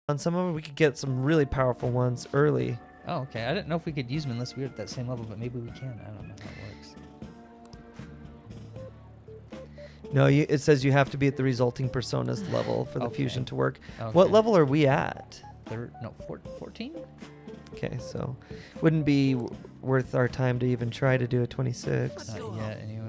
On some of them, we could get some really powerful ones early. Oh, okay. I didn't know if we could use them unless we were at that same level, but maybe we can. I don't know how it works. No, it says you have to be at the resulting personas level for the fusion to work. Okay. What level are we at? 14? Okay, so wouldn't be worth our time to even try to do a 26. Not yet, anyway.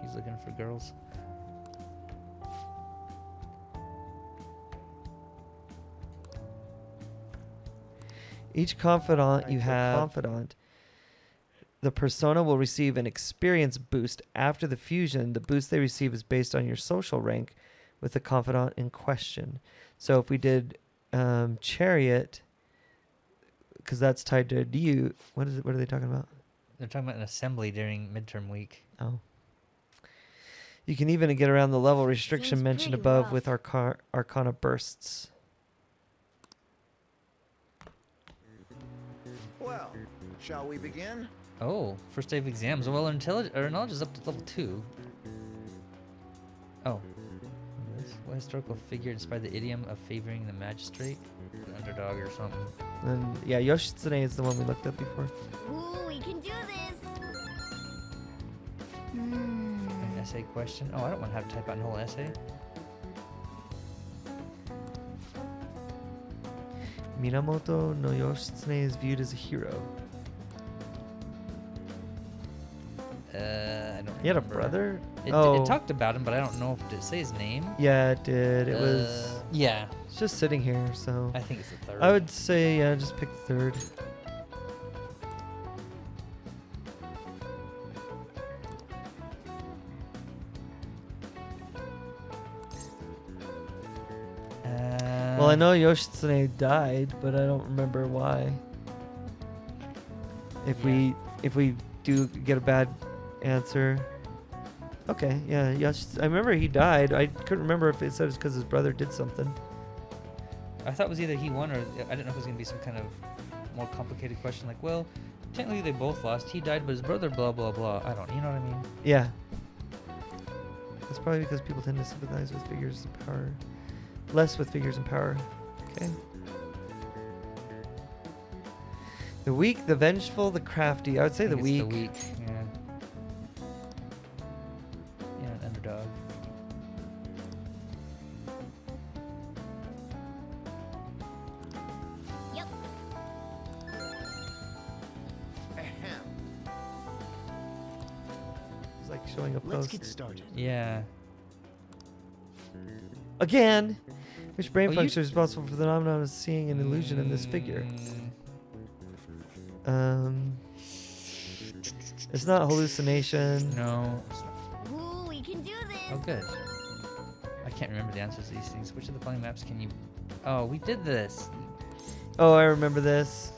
He's looking for girls. Each confidant you have, the persona will receive an experience boost after the fusion. The boost they receive is based on your social rank with the confidant in question. So if we did Chariot, because that's tied to you, what is it? What are they talking about? They're talking about an assembly during midterm week. Oh. You can even get around the level restriction Seems mentioned pretty above rough. with Arcana bursts. Well, shall we begin? Oh, first day of exams. Well, knowledge is up to level 2. Oh. What historical figure inspired the idiom of favoring the magistrate? An underdog or something. And yeah, Yoshitsune is the one we looked up before. Ooh, we can do this. An essay question? Oh, I don't want to have to type out a whole essay. Minamoto no Yoshitsune is viewed as a hero. I don't He had a remember. brother? It talked about him, but I don't know if did it say his name. Yeah, it did. It was. Yeah. It's just sitting here, so. I think it's the third. I would say, yeah, just pick third. Well, I know Yoshitsune died, but I don't remember why. If we do get a bad answer. Okay, yeah, I remember he died. I couldn't remember if it said it's because his brother did something. I thought it was either he won or I didn't know if it was gonna be some kind of more complicated question like, well, technically they both lost. He died, but his brother blah blah blah. I don't. You know what I mean? Yeah. That's probably because people tend to sympathize with figures of power. Less with figures in power. Okay. The weak, the vengeful, the crafty. I would say I the think it's weak. The weak. Yeah. Yeah, an underdog. Yep. Ahem. It's like showing a Let's post. get started. Yeah. Again! Which brain Oh, function is responsible for the phenomenon of seeing an illusion in this figure? It's not hallucination. No. Ooh, we can do this. Oh, good. I can't remember the answers to these things. Which of the following maps can you... Oh, we did this. Oh, I remember this.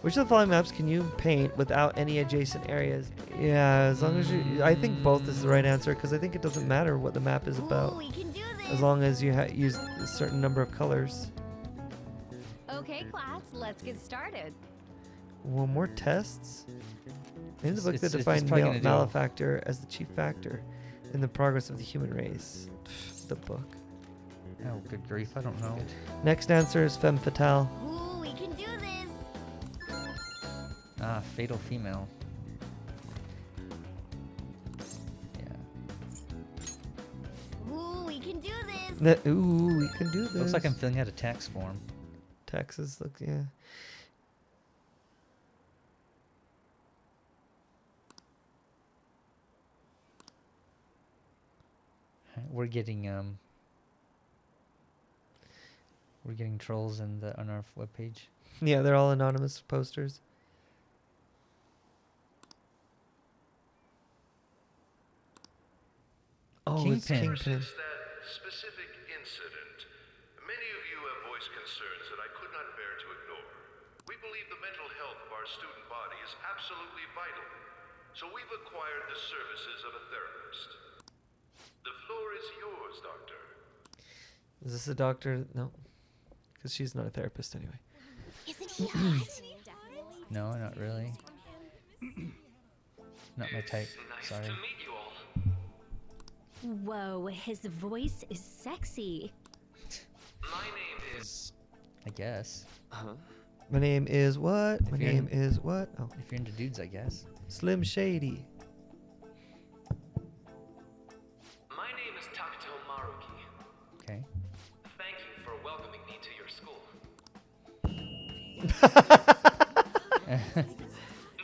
Which of the following maps can you paint without any adjacent areas? Yeah, as long as you... I think both is the right answer, because I think it doesn't matter what the map is about. Ooh, we can do this. As long as you use a certain number of colors. Okay, class, let's get started. Well, more tests? In the book It's- that it's defined probably gonna do- malefactor as the chief factor in the progress of the human race. The book. Oh, good grief. I don't know. Next answer is femme fatale. Ooh, we can do this. Ah, fatal female. Yeah. Ooh, we can do this. Ooh, we can do this. Looks like I'm filling out a tax form. Texas, look, yeah. We're getting trolls on our webpage. Yeah, they're all anonymous posters. Oh, it's Kingpin. Kingpin. Since that specific incident, many of you have voiced concerns that I could not bear to ignore. We believe the mental health of our student body is absolutely vital, so we've acquired the services of a therapist. The floor is yours, Doctor. Is this a doctor? No, because she's not a therapist anyway. Isn't he hot? No, not really. Not my type. Nice Sorry. to meet you all. Whoa, his voice is sexy. My name is. I guess. My name is what? My you're name in- is what? Oh, If you're into dudes, I guess. Slim Shady. My name is Takuto Maruki. Okay. Thank you for welcoming me to your school.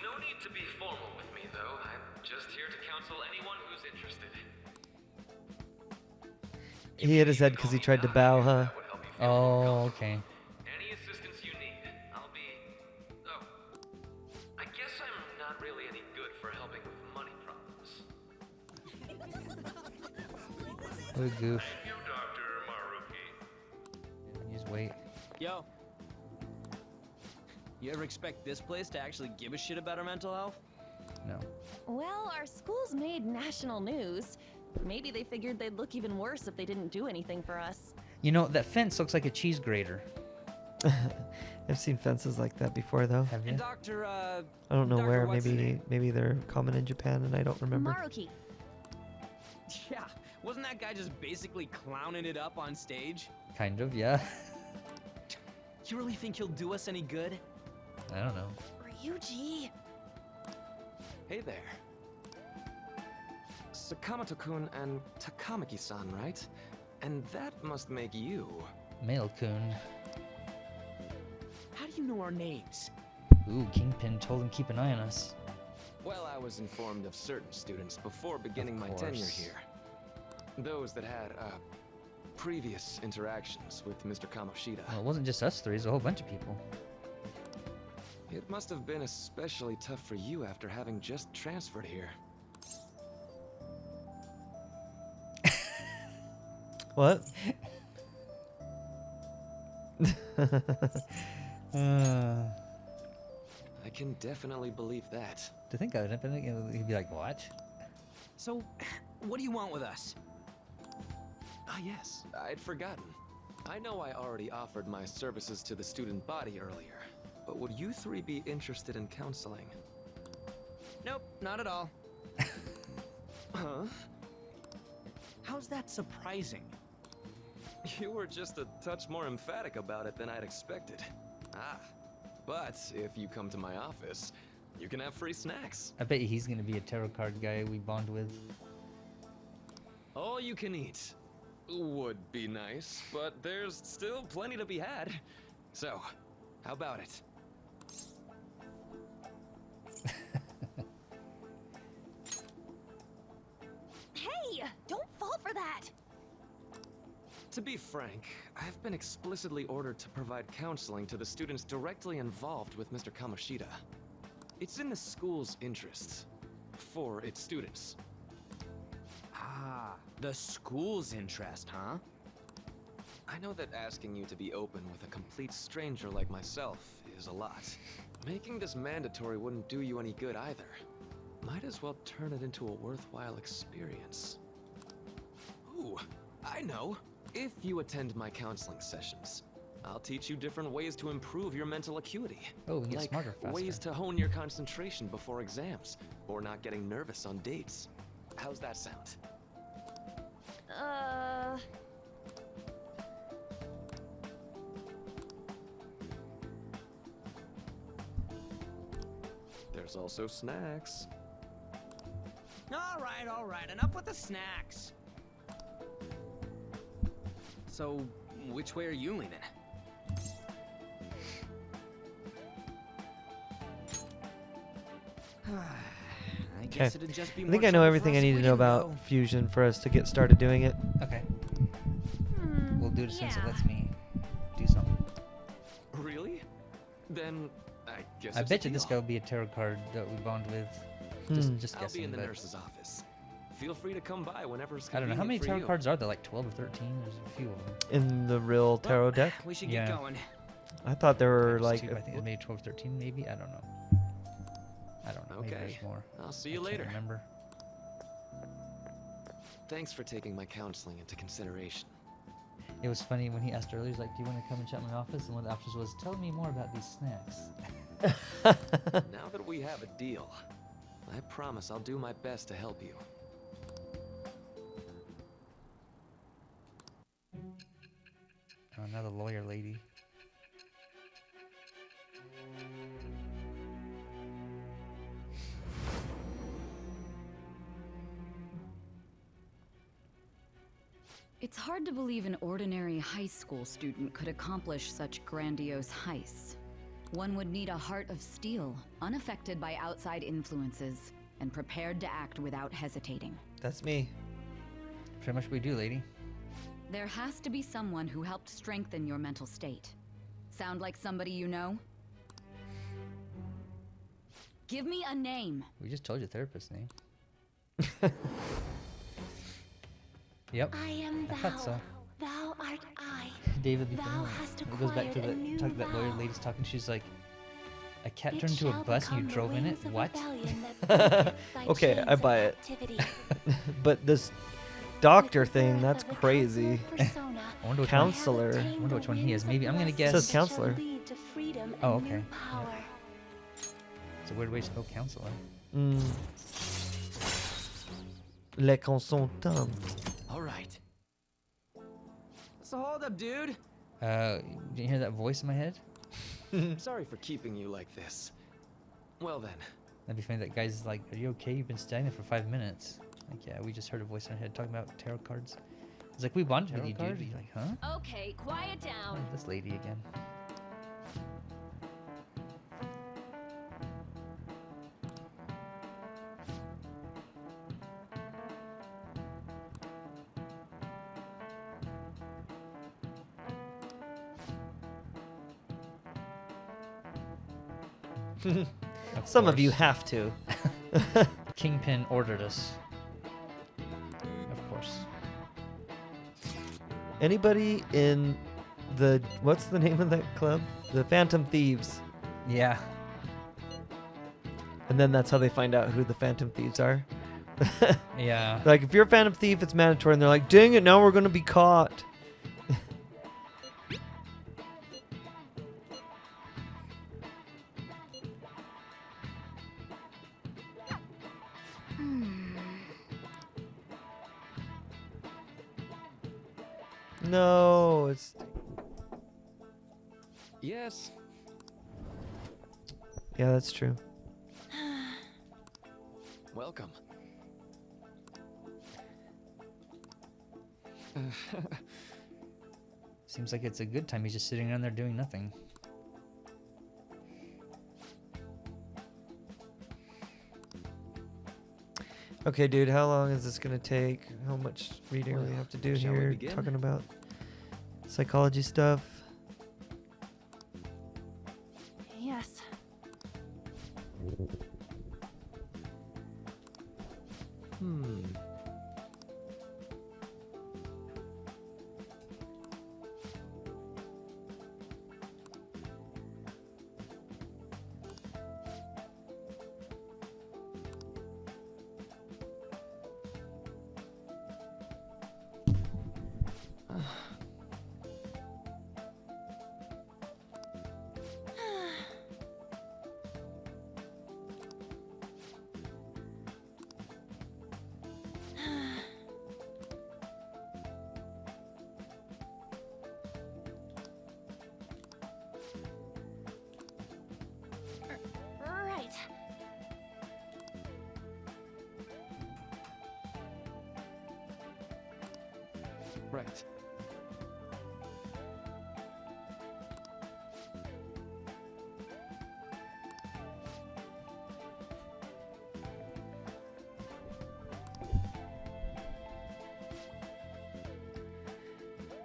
No need to be formal with me, though. I'm just here to counsel anyone who's interested. He hit his head because he tried to bow, huh? That would help you feel more Oh, comfortable. okay. Any assistance you need, I'll be. Oh, I guess I'm not really any good for helping with money problems. What a goof. Thank you, Dr. Maruki. Just wait. Yo. You ever expect this place to actually give a shit about our mental health? No. Well, our school's made national news. Maybe they figured they'd look even worse if they didn't do anything for us. You know, that fence looks like a cheese grater. I've seen fences like that before, though. Have you? And Dr. I don't know Dr. where. what's her Maybe they're common in Japan, and I don't remember. Maruki. Yeah, wasn't that guy just basically clowning it up on stage? Kind of, yeah. You really think he'll do us any good? I don't know. Ryuji. Hey there. Sakamoto-kun and Takamaki-san, right? And that must make you. Male-kun. How do you know our names? Ooh, Kingpin told him keep an eye on us. Well, I was informed of certain students before beginning my tenure course. here. Those that had, previous interactions with Mr. Kamoshida. Well, it wasn't just us three, it was a whole bunch of people. It must have been especially tough for you after having just transferred here. What? I can definitely believe that. To think of it, he'd be like, what? So, what do you want with us? Ah, yes, I'd forgotten. I know I already offered my services to the student body earlier, but would you three be interested in counseling? Nope, not at all. Huh? How's that surprising? You were just a touch more emphatic about it than I'd expected. Ah, but if you come to my office, you can have free snacks. I bet you he's gonna be a tarot card guy we bond with. All you can eat. Would be nice, but there's still plenty to be had. So, how about it? Hey, don't fall for that. To be frank, I've been explicitly ordered to provide counseling to the students directly involved with Mr. Kamoshida. It's in the school's interests. For its students. Ah, the school's interest, huh? I know that asking you to be open with a complete stranger like myself is a lot. Making this mandatory wouldn't do you any good either. Might as well turn it into a worthwhile experience. Ooh, I know. If you attend my counseling sessions, I'll teach you different ways to improve your mental acuity. Oh, we get like smarter faster. ways to hone your concentration before exams, or not getting nervous on dates. How's that sound? There's also snacks. All right, enough with the snacks. So, which way are you leaning? I guess it'd just be I more think I know trouble for everything I us need if to we know didn't about go. fusion for us to get started doing it. Okay. Hmm, We'll do it since it yeah. lets me do something. Really? Then I guess I it's a bet you this deal. guy will be a tarot card that we bond with. Just I'll guessing, be in the but nurse's office. Feel free to come by whenever it's I don't know. How many convenient for tarot you. cards are there? Like 12 or 13? There's a few of them. In the real tarot deck? We should Yeah. get going. I thought there were There's like. two, I think there's maybe 12 or 13, maybe? I don't know. Maybe Okay. there's more. I'll see I you can't later. remember. thanks for taking my counseling into consideration. It was funny when he asked earlier, he's like, do you want to come and chat in my office? And one of the options was, tell me more about these snacks. Now that we have a deal, I promise I'll do my best to help you. Oh, now the lawyer lady. It's hard to believe an ordinary high school student could accomplish such grandiose heists. One would need a heart of steel, unaffected by outside influences, and prepared to act without hesitating. That's me. Pretty much we do, lady. There has to be someone who helped strengthen your mental state. Sound like somebody you know? Give me a name. We just told you therapist's name. Yep. I am I thought so. Thou art I. David Thou Lee. hast It goes back to acquired a new that lawyer vow. lady's talking. She's like, a cat It turned into a shall bus and you become the drove in it? wings of What? rebellion that breaketh thy Okay, chains I of buy it. captivity. But this doctor With the thing, birth that's of a crazy. counselor persona, I wonder which Counselor. I have I obtained wonder the which one he wings is. of Maybe I'm gonna blessing guess. Says that shall counselor. lead to freedom Oh, and new okay. power. It's a weird way to spell counselor. Mm. Le consentant. All right. So hold up, dude. Did you hear that voice in my head? Sorry for keeping you like this. Well then, That'd be funny. That guy's like, are you okay? You've been standing there for 5 minutes. Like, yeah, we just heard a voice in our head talking about tarot cards. He's like, we bonded with you, dude. You're like, huh? Okay, quiet down. Oh, this lady again. Some of you course. have to. Kingpin ordered us. Of course. Anybody in the, what's the name of that club? The Phantom Thieves. Yeah. And then that's how they find out who the Phantom Thieves are. Yeah. Like, if you're a Phantom Thief, it's mandatory. And they're like, dang it, now we're going to be caught. No, it's, yes. yeah, that's true. Welcome. Seems like it's a good time. He's just sitting around there doing nothing. Okay, dude, how long is this going to take? How much reading do we Well, have to do shall we here? begin? Talking about psychology stuff. Yes. Hmm. Right. Right.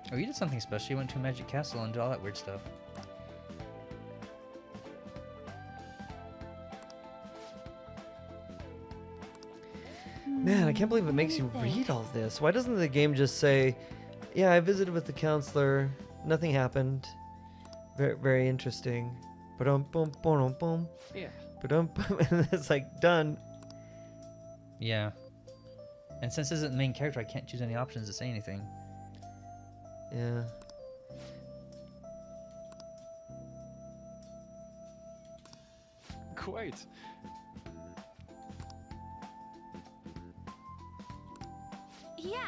Oh, you did something special. You went to a magic castle and did all that weird stuff. Man, I can't believe it makes you read all this. Why doesn't the game just say, yeah, I visited with the counselor, nothing happened. Very, very interesting. Ba-dum, bum, ba-dum, bum. Yeah. Ba-dum, bum. And it's like, done. Yeah. And since this isn't the main character, I can't choose any options to say anything. Yeah. Quite. Yeah.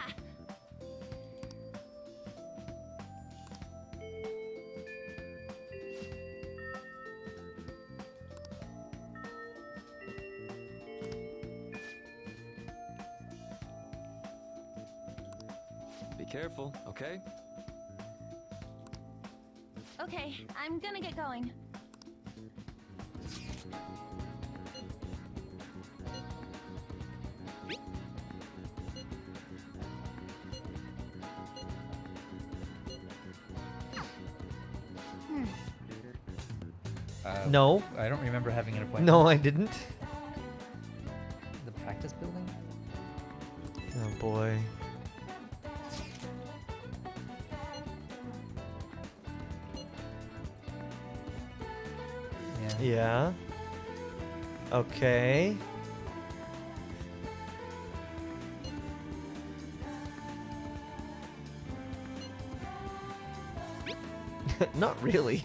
Be careful, okay? Okay, I'm gonna get going. No. I don't remember having an appointment. No, I didn't. The practice building? Oh boy. Yeah. Yeah. Okay. Not really.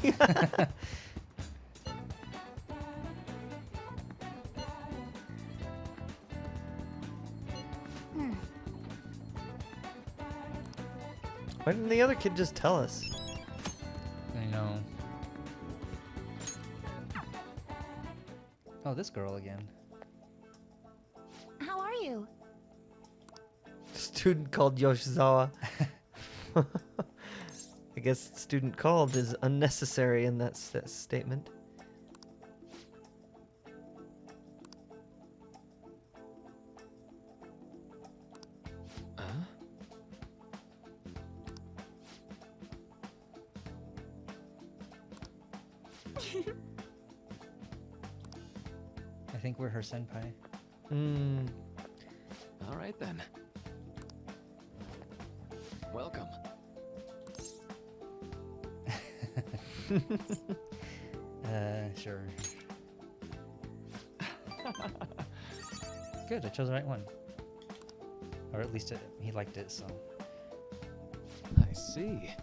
Why didn't the other kid just tell us? I know. Oh, this girl again. How are you? Student called Yoshizawa. I guess student called is unnecessary in that statement. I think we're her senpai. Hmm. All right then. Welcome. Sure. Good, I chose the right one. Or at least he liked it, so. I see.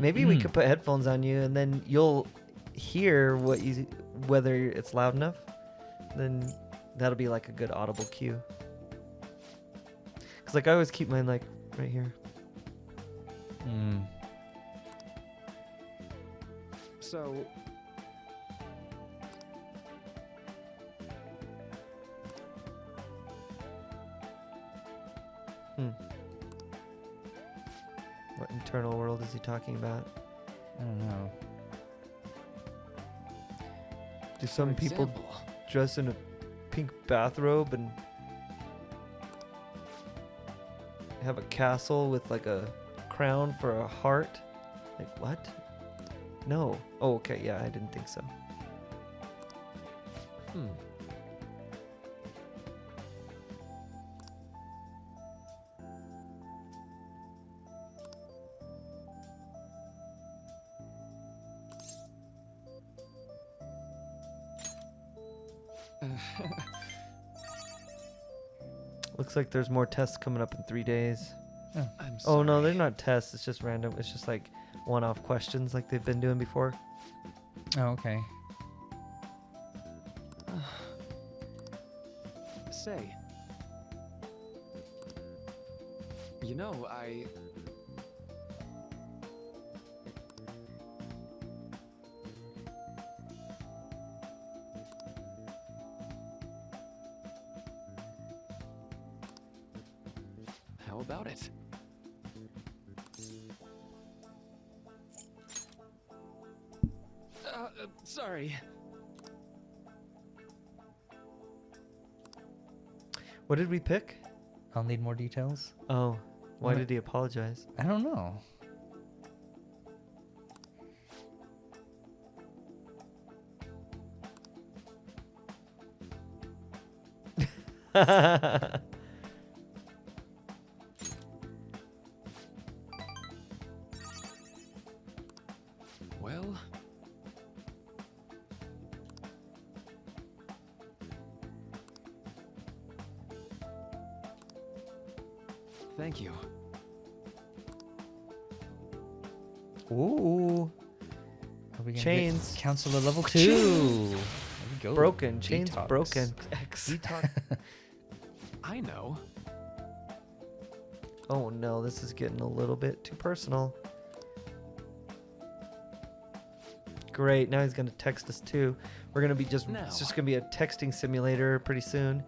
Maybe we could put headphones on you and then you'll hear whether it's loud enough. Then that'll be like a good audible cue. Cause like I always keep mine like right here. So, What internal world is he talking about? I don't know. Do some for people example, dress in a pink bathrobe and have a castle with like a crown for a heart? Like what? No. Oh, okay. Yeah, I didn't think so. Looks like there's more tests coming up in 3 days. I'm sorry. Oh no, they're not tests. It's just random. It's just like one-off questions like they've been doing before. Oh, okay. Say. You know, How about it? Sorry. What did we pick? I'll need more details. Oh, why What? did he apologize? I don't know. Well... Thank you. Ooh. Are we gonna Chains. get counselor level 2? There we go. Broken. Chains Detox. broken. X. Detox. I know. Oh no, this is getting a little bit too personal. Great, now he's gonna text us too. We're gonna be just, No. it's just gonna be a texting simulator pretty soon.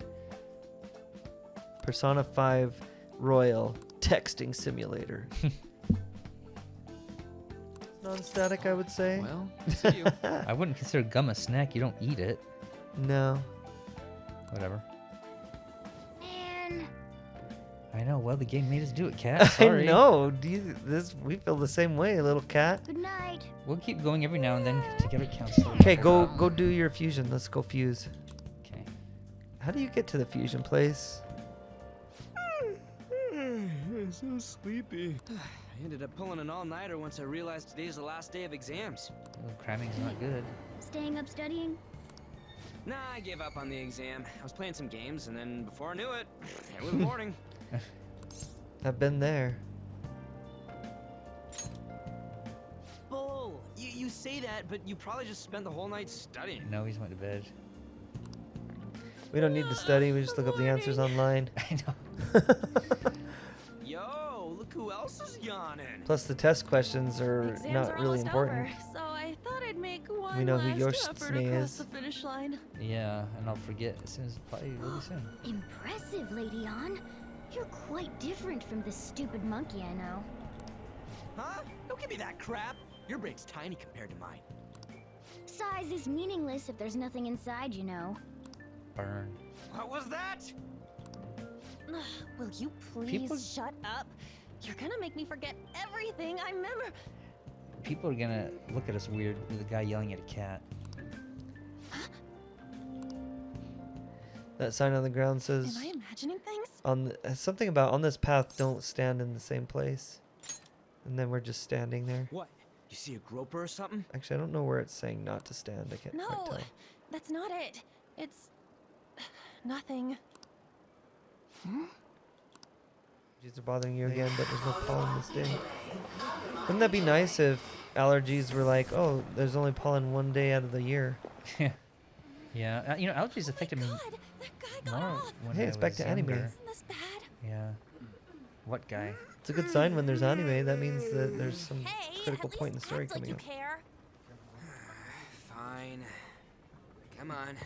Persona 5 Royal texting simulator. Non-static, I would say. Well, see you. I wouldn't consider gum a snack. You don't eat it. No. Whatever. Man. I know. Well, the game made us do it, Cat. I Sorry. know. We feel the same way, little cat. Good night. We'll keep going every now and then to get our counselor. Okay, go do your fusion. Let's go fuse. Okay. How do you get to the fusion place? I'm so sleepy. I ended up pulling an all-nighter once I realized today's the last day of exams. Well, cramming's not good. Staying up studying? Nah, I gave up on the exam. I was playing some games, and then before I knew it, it was morning. I've been there. Bull! You say that, but you probably just spent the whole night studying. No, he's went to bed. We don't need to study. We just look up the answers online. I know. Yo, look who else is yawning. Plus, the test questions are Exams not are really almost important. over, so I thought I'd make one We know who last effort Yoshitsune across is. the finish line. Yeah, and I'll forget as soon as probably really soon. Impressive, Lady Ann. You're quite different from this stupid monkey I know. Huh? Don't give me that crap. Your brain's tiny compared to mine. Size is meaningless if there's nothing inside, you know. Burn. What was that? Will you please People- shut up? You're gonna make me forget everything I remember. People are gonna look at us weird with a guy yelling at a cat. That sign on the ground Am says I imagining things? something about on this path, don't stand in the same place. And then we're just standing there. What? You see a groper or something? Actually, I don't know where it's saying not to stand. I can't No, quite tell. that's not it. It's nothing. Allergies are bothering you again, but there's no pollen this day. Wouldn't that be nice if allergies were like, oh, there's only pollen one day out of the year? Yeah, you know, allergies affected me God, that guy got more off. when Hey, I it's back was to anime. younger. Isn't this bad? Yeah. What guy? It's a good sign when there's anime. That means that there's some Hey, critical at point in the least story act like coming you up. care. Fine. Come on.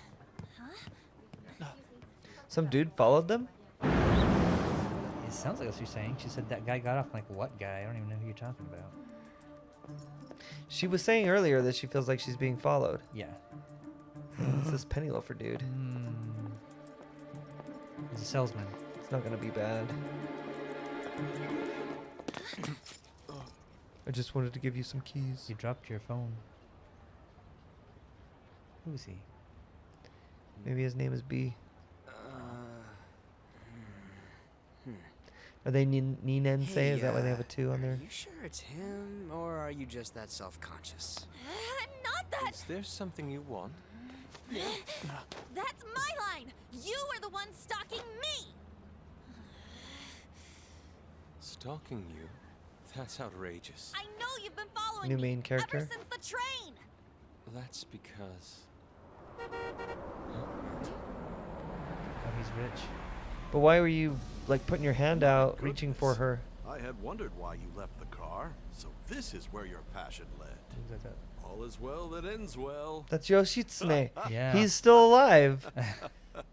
Some dude followed them? It sounds like that's what you're saying. She said that guy got off. I'm like, what guy? I don't even know who you're talking about. She was saying earlier that she feels like she's being followed. Yeah. It's this penny loafer dude. He's a salesman. It's not gonna be bad. I just wanted to give you some keys. You dropped your phone. Who is he? Maybe his name is B. Uh, Are they Ninense? Hey, Is that why they have a 2 on Are there? you sure it's him, or are you just that self-conscious? Not that. Is there something you want? That's my line. You are the one stalking me. Stalking you? That's outrageous. I know you've been following New me main character? ever since the train. That's because... Oh, he's rich. But why were you like putting your hand out, reaching for her? I had wondered why you left the car. So this is where your passion led. Who's that? All is well that ends well. That's Yoshitsune. Yeah. He's still alive.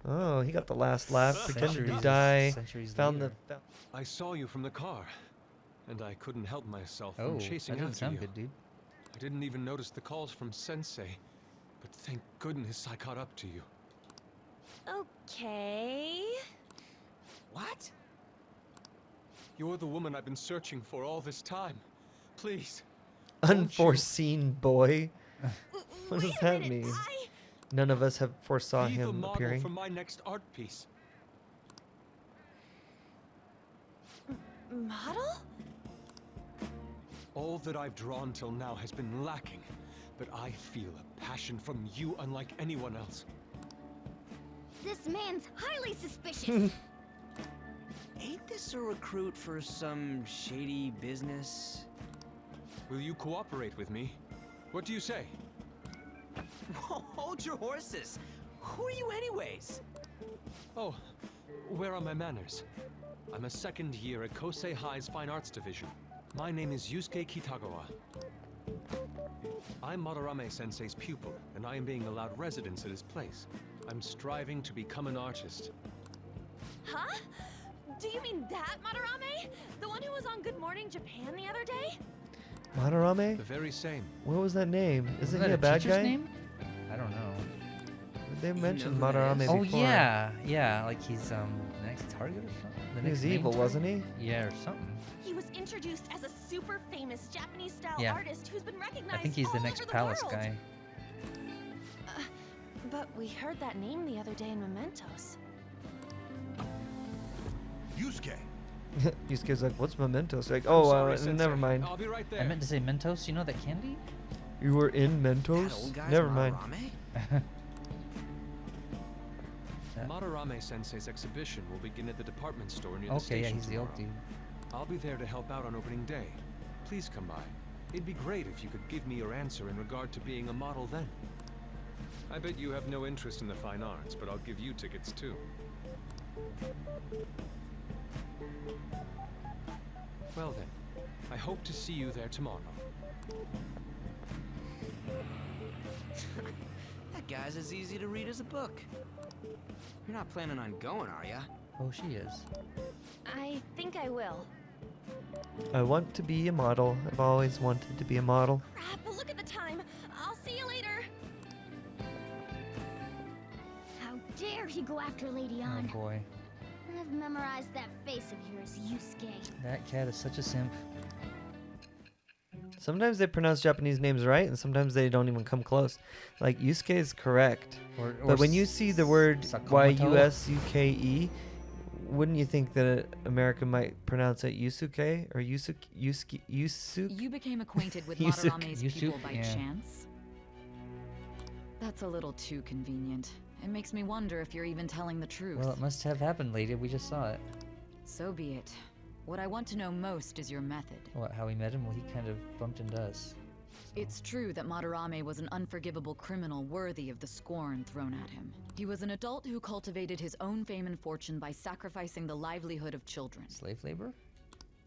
Oh, he got the last laugh. Pretended to die. Centuries Found later. the. I saw you from the car, and I couldn't help myself Oh, from that chasing doesn't after sound you. good, dude. I didn't even notice the calls from Sensei, but thank goodness I caught up to you. Okay. What? You're the woman I've been searching for all this time. Please. won't you- Unforeseen boy. What does Wait a that minute, mean? None of us have foresaw Be the him model appearing. for my next art piece. Model? All that I've drawn till now has been lacking, but I feel a passion from you unlike anyone else. This man's highly suspicious. Ain't this a recruit for some shady business? Will you cooperate with me? What do you say? Hold your horses. Who are you anyways? Oh, where are my manners? I'm a second year at Kosei High's Fine Arts Division. My name is Yusuke Kitagawa. I'm Madarame Sensei's pupil, and I am being allowed residence at his place. I'm striving to become an artist. Huh? Do you mean that Madarame? The one who was on Good Morning Japan the other day? Madarame? The very same. What was that name? Isn't that he a bad teacher's guy? name? I don't know. They mentioned who that Madarame is? before. Oh yeah, yeah. Like he's the next target or something. The He next was main evil, target? wasn't he? Yeah, or something. He was introduced as a super famous Japanese-style Yeah. artist who's been recognized I think he's the all next over the palace world. guy. But we heard that name the other day in Mementos. Yusuke! Yusuke's like, what's Mementos? Like, oh, Sorry, Sensei. never mind. I'll be right there. I meant to say Mentos. You know that candy? You were in That Mentos? old guy's Never mind. Madarame? Madarame Sensei's exhibition will begin at the department store near the Okay, yeah, station he's the old tomorrow. dude. I'll be there to help out on opening day. Please come by. It'd be great if you could give me your answer in regard to being a model then. I bet you have no interest in the fine arts, but I'll give you tickets too. Well then, I hope to see you there tomorrow. That guy's as easy to read as a book. You're not planning on going, are ya? Oh, she is. I think I will. I want to be a model. I've always wanted to be a model. Crap, look at the time. I'll see you later. How dare he go after Lady Oh Ann? boy, I've memorized that face of yours, Yusuke. that cat is such a simp. Sometimes they pronounce Japanese names right, and sometimes they don't even come close. Like, Yusuke is correct. But when you see the word Sakamoto? Y-U-S-U-K-E, wouldn't you think that America might pronounce it Yusuke or Yusuke? You became acquainted with Yusuke. Madarame's pupil by yeah. chance? That's a little too convenient. It makes me wonder if you're even telling the truth. Well, it must have happened, lady. We just saw it. So be it. What I want to know most is your method. What? How we met him? Well, he kind of bumped into us. It's true that Madarame was an unforgivable criminal worthy of the scorn thrown at him. He was an adult who cultivated his own fame and fortune by sacrificing the livelihood of children. Slave labor?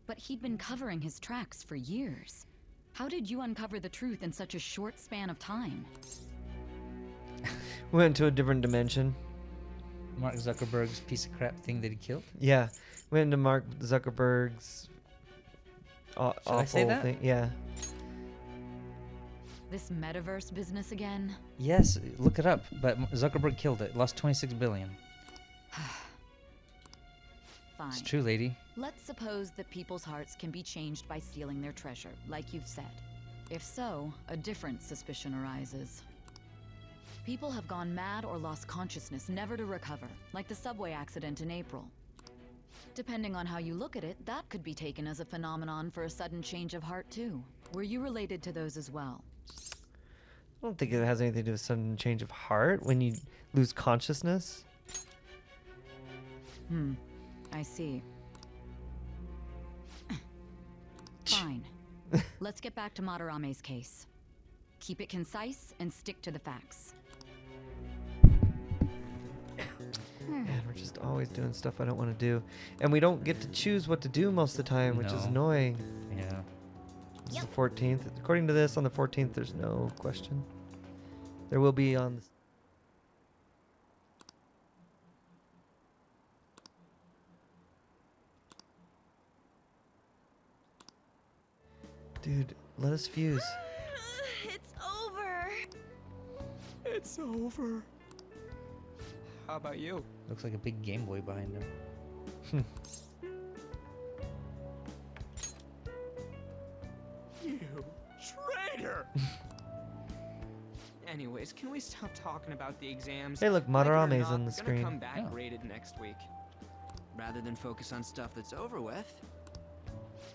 But he'd been covering his tracks for years. How did you uncover the truth in such a short span of time? Went to a different dimension. Mark Zuckerberg's piece of crap thing that he killed? Yeah, went into Mark Zuckerberg's awful I say that? thing. Yeah. This metaverse business again? Yes, look it up. But Zuckerberg killed it. Lost 26 billion. Fine. It's true, lady. Let's suppose that people's hearts can be changed by stealing their treasure, like you've said. If so, a different suspicion arises. People have gone mad or lost consciousness, never to recover, like the subway accident in April. Depending on how you look at it, that could be taken as a phenomenon for a sudden change of heart too. Were you related to those as well? I don't think it has anything to do with sudden change of heart when you lose consciousness. I see. Fine. Let's get back to Madarame's case. Keep it concise and stick to the facts. Man, we're just always doing stuff I don't want to do. And we don't get to choose what to do most of the time, which is No. annoying. Yeah. This is the 14th. According to this, on the 14th, there's no question. There will be on the... Dude, let us fuse. It's over. It's over. How about you? Looks like a big Game Boy behind him. You traitor! Anyways, can we stop talking about the exams? Hey, look, Like it or Madarame's not, on the they're screen. gonna come back Yeah. graded next week. Rather than focus on stuff that's over with.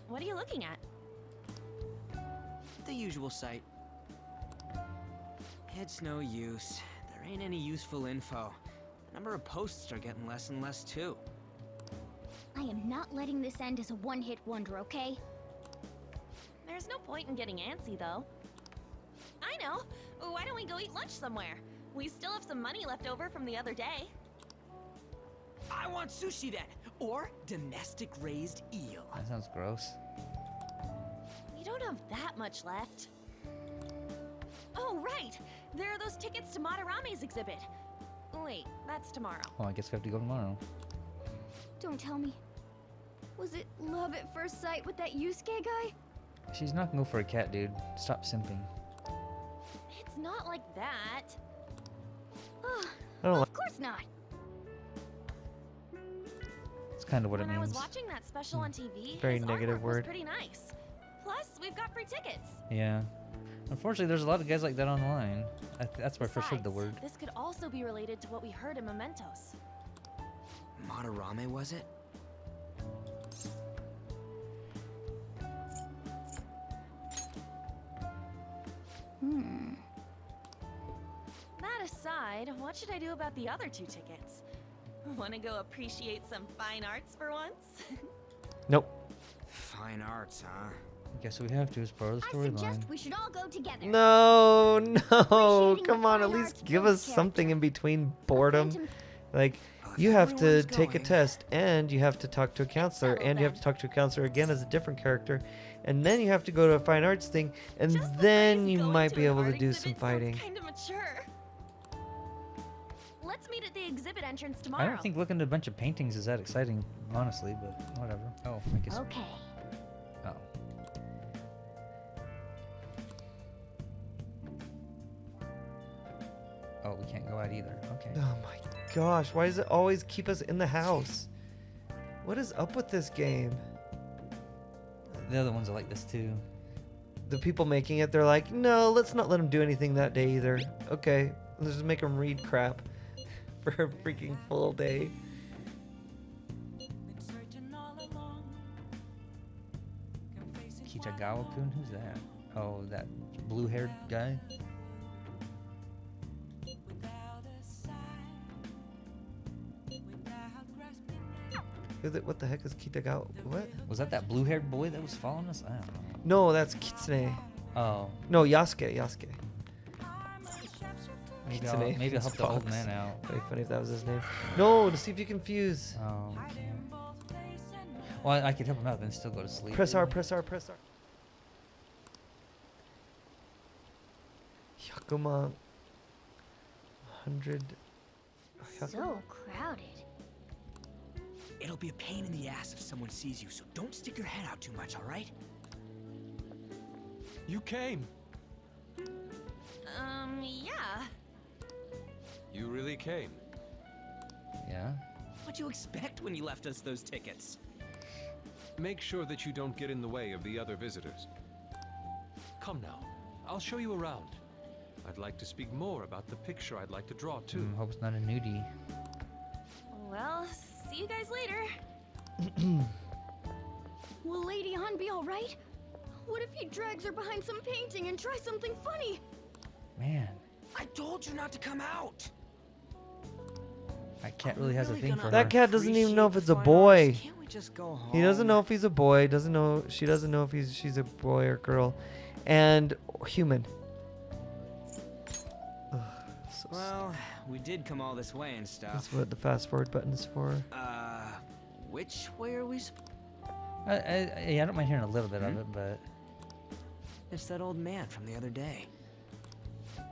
What are you looking at? The usual sight. It's no use. There ain't any useful info. The number of posts are getting less and less too. I am not letting this end as a one-hit wonder, okay? There's no point in getting antsy, though. I know. Why don't we go eat lunch somewhere? We still have some money left over from the other day. I want sushi then, or domestic raised eel. That sounds gross. We don't have that much left. Oh, right! There are those tickets to Madarame's exhibit. Wait, that's tomorrow. Well, I guess we have to go tomorrow. Don't tell me. Was it love at first sight with that Yusuke guy? She's not gonna go for a cat, dude. Stop simping. It's not like that. I don't Of course not. It's kind of what it When I was means. watching that special on TV, Very his negative artwork word. was pretty nice. Plus, we've got free tickets. Yeah. Unfortunately, there's a lot of guys like that online. That's where I first heard the Besides, word. this could also be related to what we heard in Mementos. Madarame, was it? That aside, what should I do about the other 2 tickets? Want to go appreciate some fine arts for once? Nope. Fine arts, huh? Guess we have to as part of the I storyline. suggest we should all go together. No, no. Appreciating Come the on, at fine least arts give builds us something in between boredom. Phantom- Like, you have to everyone's take a going. test, and you have to talk to a counselor, settled and you have then. to talk to a counselor again as a different character, and then you have to go to a fine arts thing, and Just the then phrase you going might to be an able to art do exhibit some fighting. Kind of mature. Let's meet at the exhibit entrance I tomorrow. don't think looking at a bunch of paintings is that exciting, honestly, but whatever. Oh, I guess. Okay. Oh. Oh, we can't go out either. Okay. Oh my gosh, why does it always keep us in the house? What is up with this game? The other ones are like this too. The people making it, they're like, no, let's not let them do anything that day either. Okay, let's just make them read crap for a freaking full day. Kitagawa-kun? Who's that? Oh, that blue-haired guy? What the heck is Kitagawa? What? Was that blue-haired boy that was following us? I don't know. No, that's Kitsune. Oh. No, Yasuke. Maybe Kitsune. I'll help the old Fox. man out. That'd be funny if that was his name. No, to see if you can fuse. Oh, okay. Well, I could help him out, then still go to sleep. Press R, press R, press R. Yakuma 100. So crowded. It'll be a pain in the ass if someone sees you, so don't stick your head out too much, all right? You came. Yeah. You really came. Yeah? What'd you expect when you left us those tickets? Make sure that you don't get in the way of the other visitors. Come now, I'll show you around. I'd like to speak more about the picture I'd like to draw too. Hope it's not a nudie. Well, see you guys later. Will Lady Han be all right? What if he drags her behind some painting and tries something funny? Man, I told you not to come out. that cat really has a thing for her. That cat doesn't even know if it's a boy. Can't we just go home? He doesn't know if he's a boy. She doesn't know if she's a boy or girl, and human. Ugh, so Well, we did come all this way and stuff. that's what the fast forward button is for. Which way are we? I don't mind hearing a little bit of it, but It's that old man from the other day.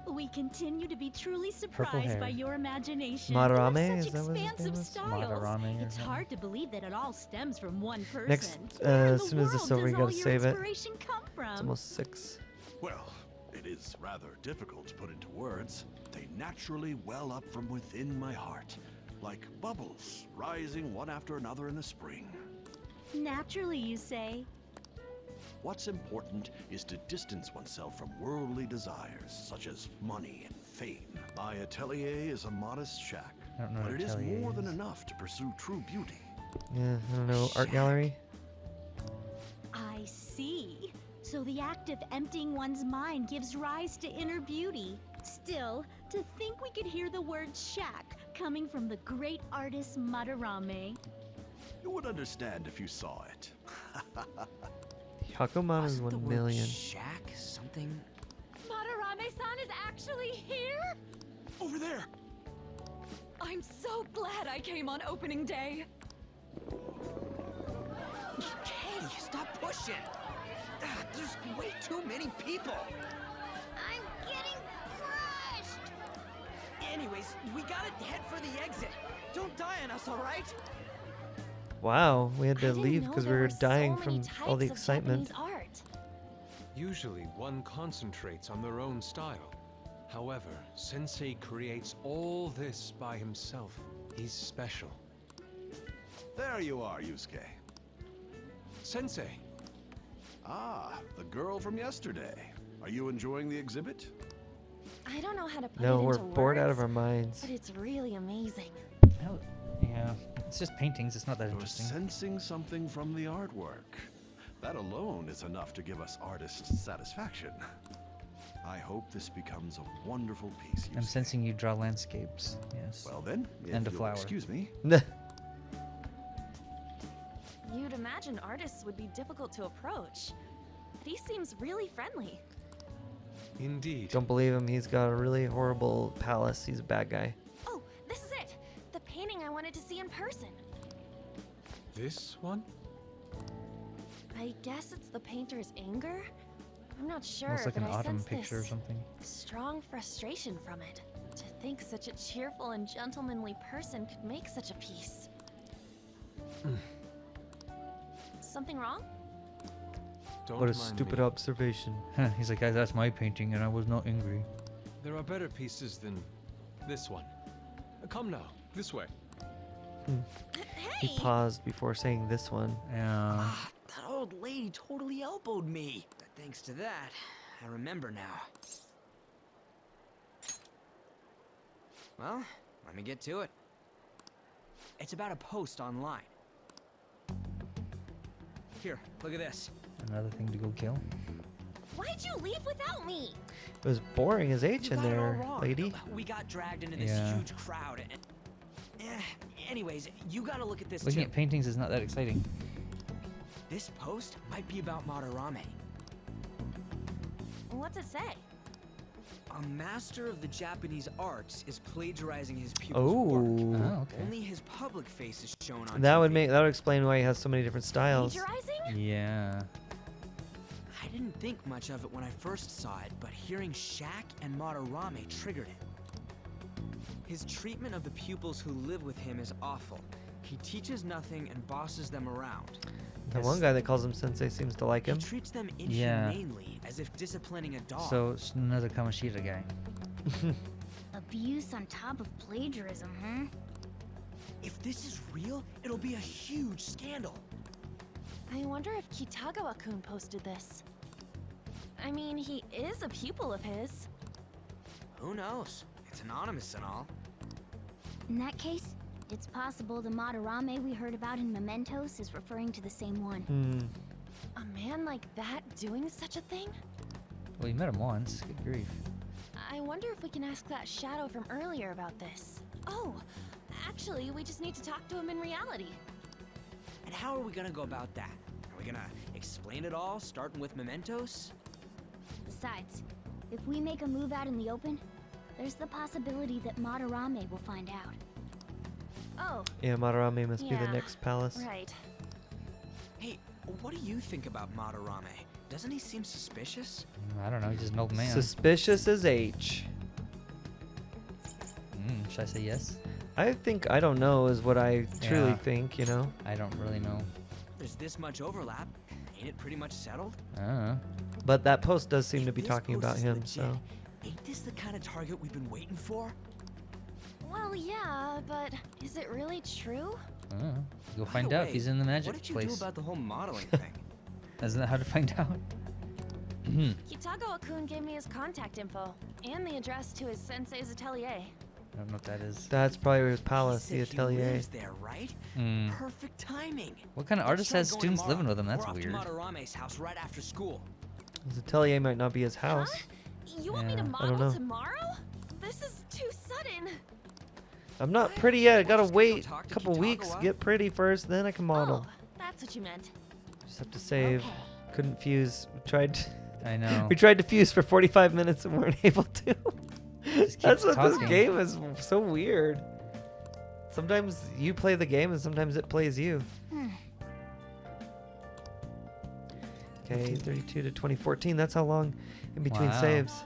We continue to be truly Purple surprised hair. by your imagination. Madarame? You have Is such that what his name expansive was? styles. Madarame or It's something? hard to believe that it all stems from one person. Next, Where in as the soon as it's world over, you does all gotta your save it. inspiration come from? It's almost 6. Well, it is rather difficult to put into words. They naturally well up from within my heart, like bubbles rising one after another in the spring. Naturally, you say. What's important is to distance oneself from worldly desires, such as money and fame. My atelier is a modest shack, I don't know but what it is atelier more than is. enough to pursue true beauty. Yeah, I don't know. Art gallery? I see. So the act of emptying one's mind gives rise to inner beauty. Still, to think we could hear the word shack coming from the great artist Madarame. You would understand if you saw it. Hakuman is 1 million. Shack? Something? Madarame-san is actually here? Over there! I'm so glad I came on opening day. Hey, stop pushing! There's way too many people! I'm getting crushed! Anyways, we gotta head for the exit. Don't die on us, alright? Wow, we had I to didn't leave know because we there were were so dying many from all the types of excitement. Japanese art. Usually, one concentrates on their own style. However, Sensei creates all this by himself. He's special. There you are, Yusuke. Sensei! Ah, the girl from yesterday. Are you enjoying the exhibit? I don't know how to put No, it we're into bored out of words, our minds. but it's really amazing. Oh, yeah. It's just paintings. It's not that You're interesting. sensing something from the artwork. That alone is enough to give us artists satisfaction. I hope this becomes a wonderful piece. I'm Yusuke. sensing you draw landscapes. Yes. Well then, if And a you'll flower. excuse me. You'd imagine artists would be difficult to approach, but he seems really friendly. Indeed. Don't believe him. He's got a really horrible palace. He's a bad guy. Oh, this is it! The painting I wanted to see in person. This one? I guess it's the painter's anger? I'm not sure, Almost like but an I autumn sense picture or this something. strong frustration from it. To think such a cheerful and gentlemanly person could make such a piece. Something wrong? Don't What a mind stupid me. observation. He's like, guys, that's my painting, and I was not angry. There are better pieces than this one. Come now, this way. He paused before saying this one. Yeah. That old lady totally elbowed me. But thanks to that, I remember now. Well, let me get to it. It's about a post online. Here, look at this. Another thing to go kill. Why'd you leave without me? It was boring as H You in got it all there, wrong. lady. We got dragged into this Yeah. huge crowd and... anyways, you gotta look at this Looking too. at paintings is not that exciting. This post might be about Madarame. What's it say? A master of the Japanese arts is plagiarizing his pupil's work. Oh. Oh, okay. Only his public face is shown on That would TV. that would explain why he has so many different styles. Plagiarizing? Yeah. I didn't think much of it when I first saw it, but hearing Shack and Madarame triggered it. His treatment of the pupils who live with him is awful. He teaches nothing and bosses them around. The one guy that calls him sensei seems to like He him. treats them Yeah. inhumanely, as if disciplining a dog. So it's another Kamoshida guy. Abuse on top of plagiarism, huh? If this is real, it'll be a huge scandal. I wonder if Kitagawa-kun posted this. I mean, he is a pupil of his. Who knows? It's anonymous and all. In that case, it's possible the Madarame we heard about in Mementos is referring to the same one. A man like that doing such a thing? Well, you met him once. Good grief. I wonder if we can ask that shadow from earlier about this. Oh, actually, we just need to talk to him in reality. And how are we gonna go about that? Are we gonna explain it all, starting with Mementos? Besides, if we make a move out in the open, there's the possibility that Madarame will find out. Oh, Yeah, Madarame must be the Yeah, next palace. right. Hey, what do you think about Madarame? Doesn't he seem suspicious? I don't know. He's just an old man. Suspicious as H. Should I say yes? I think I don't know is what I truly Yeah. think, you know. I don't really know. There's this much overlap. Ain't it pretty much settled? I don't know. But that post does seem to be This talking post about is him, legit. so Ain't this the kind of target we've been waiting for? Well, yeah, but is it really true? I don't know. Go By find the out if way, he's in the magic What did you do place. about the whole modeling thing? Isn't that how to find out? Kitagawa-kun gave me his contact info and the address to his sensei's atelier. I don't know what that is. that's probably his palace, He the said atelier. He lives there, right? Hmm. Perfect timing. What kind of Let's artist try has going students tomorrow. living with him? That's We're weird. off to Madarame's house right after school. The atelier might not be his house. You want me to I don't model know. tomorrow? This is too sudden. I'm not pretty yet. I gotta Just wait talk a to couple Kitagawa? weeks, get pretty first, then I can model. Oh, that's what you meant. Just have to save. Okay. Couldn't fuse. We tried. I know. We tried to fuse for 45 minutes and weren't able to. Just That's keeps what this talking. game is. So weird. Sometimes you play the game and sometimes it plays you. Okay, 32 to 2014. That's how long in between Wow. saves.